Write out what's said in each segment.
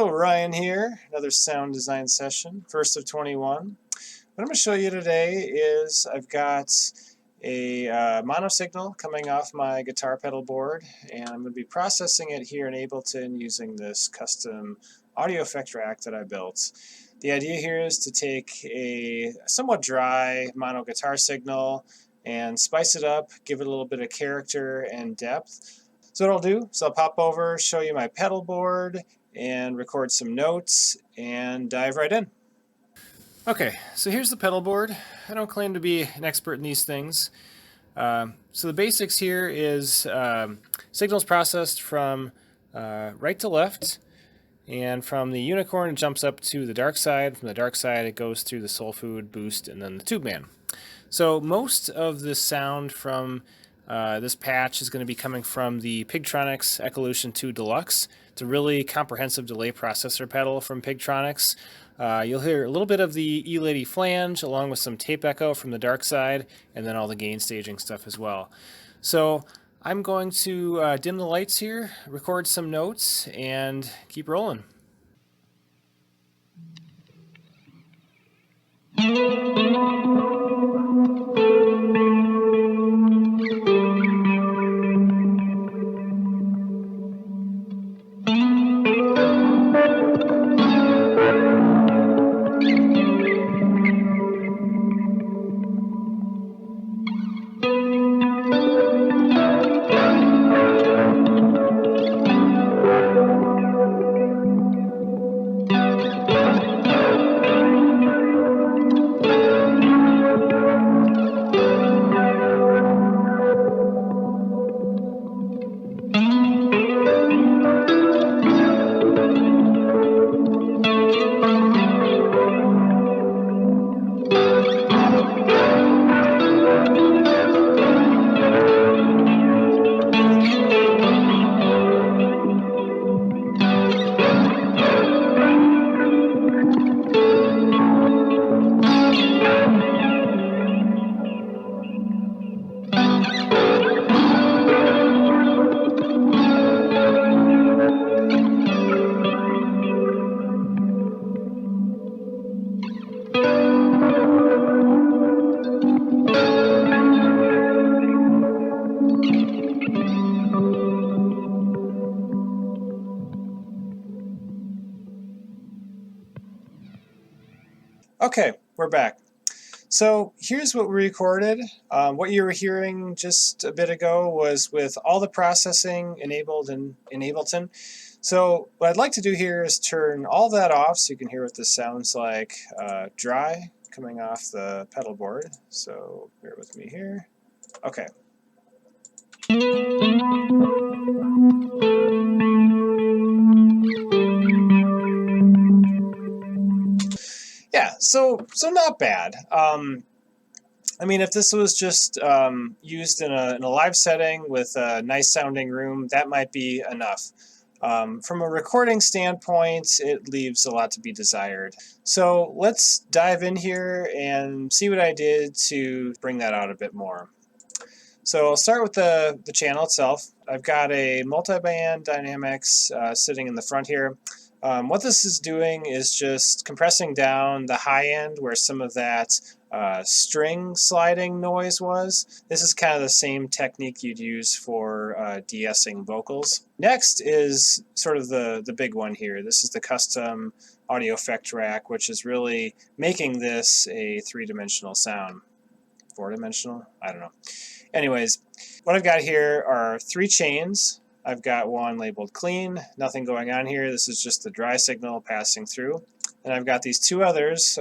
Hello, Ryan here. Another sound design session, first of 21. What I'm going to show you today is I've got a mono signal coming off my guitar pedal board, and I'm going to be processing it here in Ableton using this custom audio effect rack that I built. The idea here is to take a somewhat dry mono guitar signal and spice it up, give it a little bit of character and depth. So what I'll do is I'll pop over, show you my pedal board, and record some notes, and dive right in. Okay, so here's the pedal board. I don't claim to be an expert in these things. So the basics here is signals processed from right to left, and from the unicorn it jumps up to the dark side. From the dark side it goes through the soul food, boost, and then the tube man. So most of the sound from this patch is going to be coming from the Pigtronics Ecolution 2 Deluxe. It's a really comprehensive delay processor pedal from Pigtronics. You'll hear a little bit of the E-Lady flange along with some tape echo from the dark side, and then all the gain staging stuff as well. So I'm going to dim the lights here, record some notes, and keep rolling. Okay, we're back. So here's what we recorded. What you were hearing just a bit ago was with all the processing enabled in Ableton. So what I'd like to do here is turn all that off so you can hear what this sounds like dry coming off the pedal board. So bear with me here. Okay. Yeah, so not bad. I mean, if this was just used in a live setting with a nice sounding room, that might be enough. From a recording standpoint, it leaves a lot to be desired. So let's dive in here and see what I did to bring that out a bit more. So I'll start with the channel itself. I've got a multi-band dynamics sitting in the front here. What this is doing is just compressing down the high end where some of that string sliding noise was. This is kind of the same technique you'd use for de-essing vocals. Next is sort of the big one here. This is the custom audio effect rack, which is really making this a three-dimensional sound. Four-dimensional? I don't know. Anyways, what I've got here are 3 chains. I've got one labeled clean, nothing going on here. This is just the dry signal passing through. And I've got these 2 others,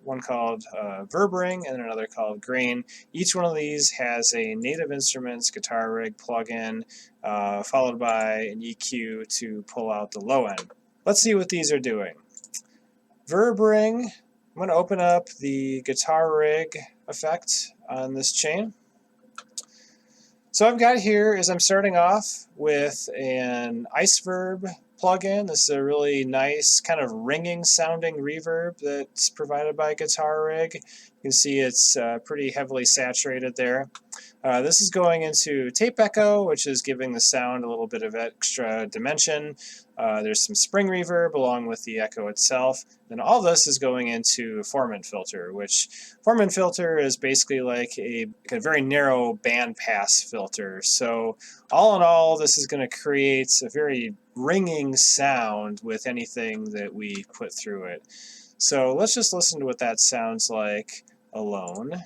one called Verbring and another called Grain. Each one of these has a Native Instruments guitar rig plugin, followed by an EQ to pull out the low end. Let's see what these are doing. Verbring, I'm going to open up the guitar rig effect on this chain. So I've got here is I'm starting off with an ice verb plugin. This is a really nice kind of ringing sounding reverb that's provided by Guitar Rig. You can see it's pretty heavily saturated there. This is going into tape echo, which is giving the sound a little bit of extra dimension. There's some spring reverb along with the echo itself. And all this is going into formant filter, which formant filter is basically like a very narrow bandpass filter. So all in all, this is going to create a very ringing sound with anything that we put through it. So let's just listen to what that sounds like alone.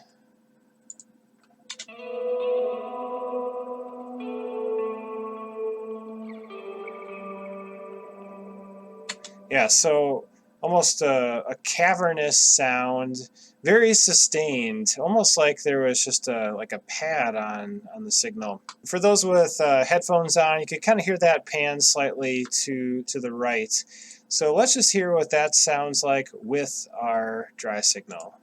Yeah, so almost a cavernous sound, very sustained, almost like there was just like a pad on the signal. For those with headphones on, you could kind of hear that pan slightly to the right. So let's just hear what that sounds like with our dry signal.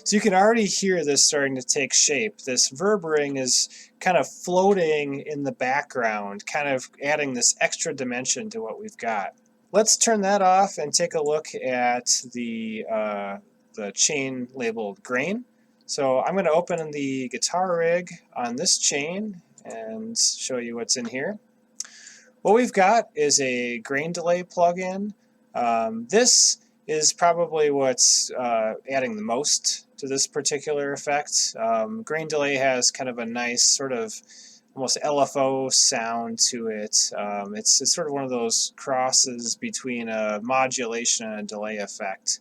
So you can already hear this starting to take shape. This verb ring is kind of floating in the background, kind of adding this extra dimension to what we've got. Let's turn that off and take a look at the chain labeled grain. So I'm going to open the Guitar Rig on this chain and show you what's in here. What we've got is a grain delay plugin. This is probably what's adding the most to this particular effect. Grain delay has kind of a nice sort of almost LFO sound to it. It's sort of one of those crosses between a modulation and a delay effect.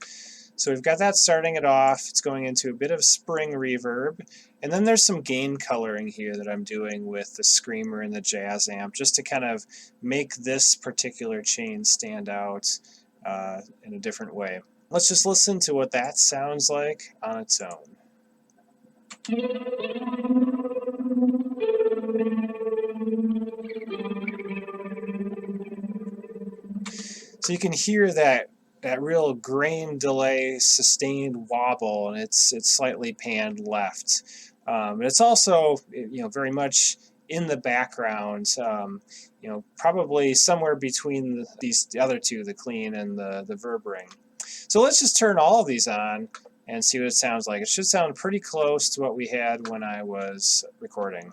So we've got that starting it off. It's going into a bit of spring reverb. And then there's some gain coloring here that I'm doing with the screamer and the jazz amp just to kind of make this particular chain stand out in a different way. Let's just listen to what that sounds like on its own. So you can hear that real grain delay sustained wobble, and it's slightly panned left. But it's also very much in the background, probably somewhere between the other two, the clean and the verb ring. So let's just turn all of these on and see what it sounds like. It should sound pretty close to what we had when I was recording.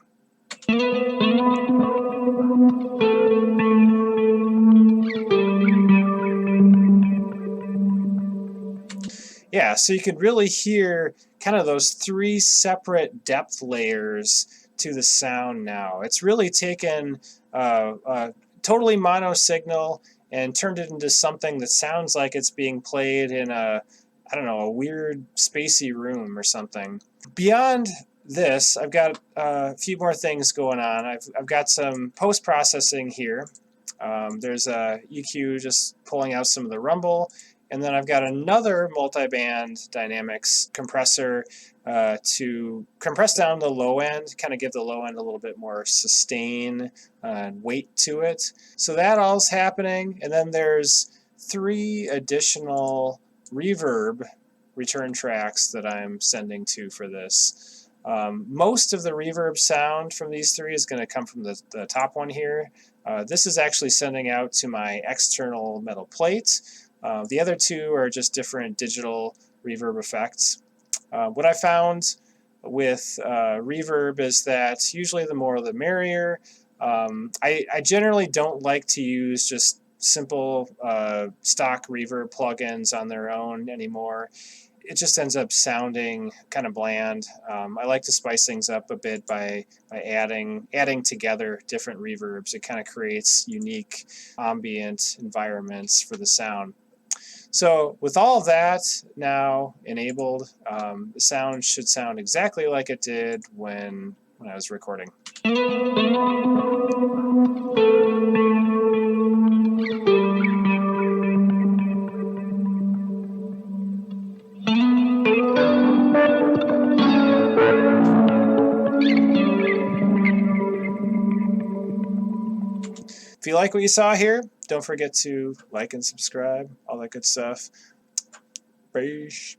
Yeah, so you can really hear kind of those three separate depth layers to the sound now. It's really taken a totally mono signal and turned it into something that sounds like it's being played in a weird spacey room or something. Beyond this, I've got a few more things going on. I've got some post-processing here. There's a EQ just pulling out some of the rumble. And then I've got another multi-band dynamics compressor to compress down the low end, kind of give the low end a little bit more sustain and weight to it. So that all's happening. And then there's 3 additional reverb return tracks that I'm sending to for this. Most of the reverb sound from these 3 is going to come from the top one here. This is actually sending out to my external metal plate. The other 2 are just different digital reverb effects. What I found with reverb is that usually the more the merrier. I generally don't like to use just simple stock reverb plugins on their own anymore. It just ends up sounding kind of bland. I like to spice things up a bit by adding together different reverbs. It kind of creates unique ambient environments for the sound. So with all of that now enabled, the sound should sound exactly like it did when I was recording. If you like what you saw here, don't forget to like and subscribe, all that good stuff. Peace.